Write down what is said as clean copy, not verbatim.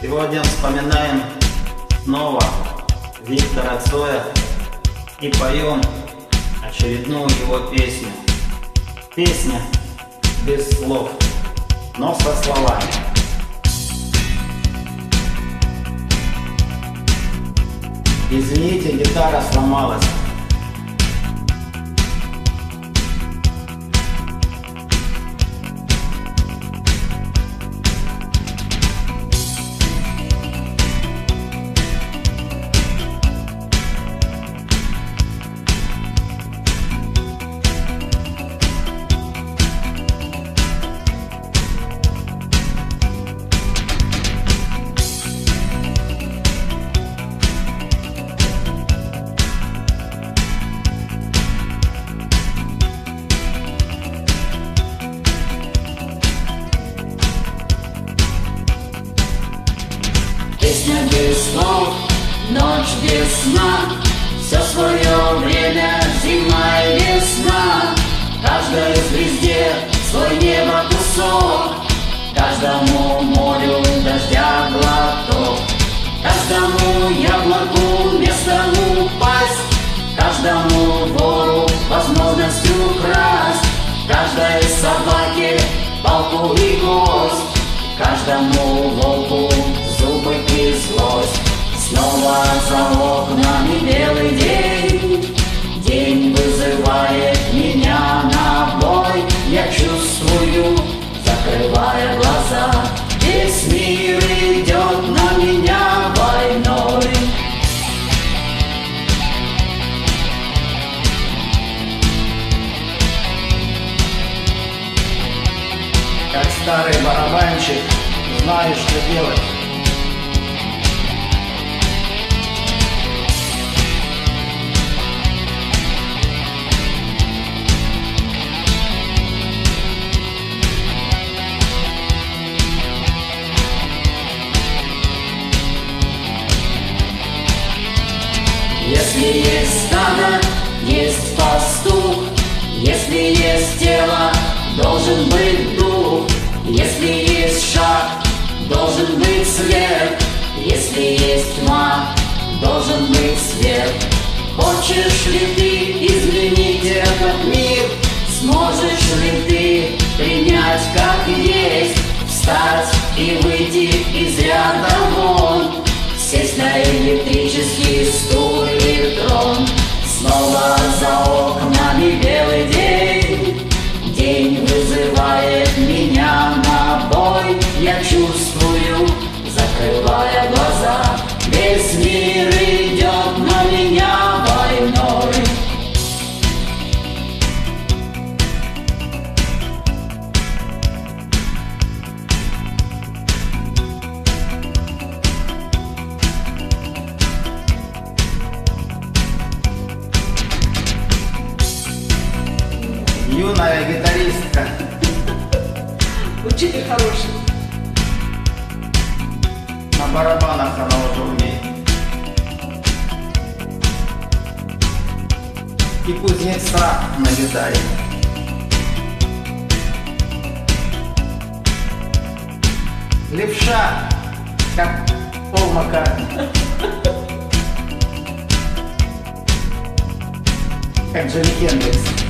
Сегодня вспоминаем снова Виктора Цоя и поем очередную его песню. Песня без слов, но со словами. Извините, гитара сломалась. Песня без слов, ночь без сна, все свое время, зима и весна. Каждой звезде свой небо кусок, каждому морю дождя глоток, каждому яблоку место упасть, каждому вору возможность украсть, каждой собаке палку и кость, каждому волку зубы и злость. Снова за окнами белый день, день вызывает меня на бой. Я чувствую, закрывая глаза, весь мир идет на меня войной. Как старый барабанщик, знаю, что делать. Если есть стадо, есть пастух, если есть тело, должен быть дух, если есть шаг, должен быть свет, если есть тьма, должен быть свет. Хочешь ли ты изменить этот мир? Сможешь ли ты принять как есть? Встать и выйти из ряда вон, сесть на электрический стул или трон. Снова за окнами белый день, день вызывает меня на бой. Я чувствую, закрывая глаза, весь мир идет на меня войной. Юная гитаристка. Учитель хороший. На барабанах она уже умеет. И кузнеца на гитаре. Левша, как Пол Маккартни. Как Джимми Хендрикс.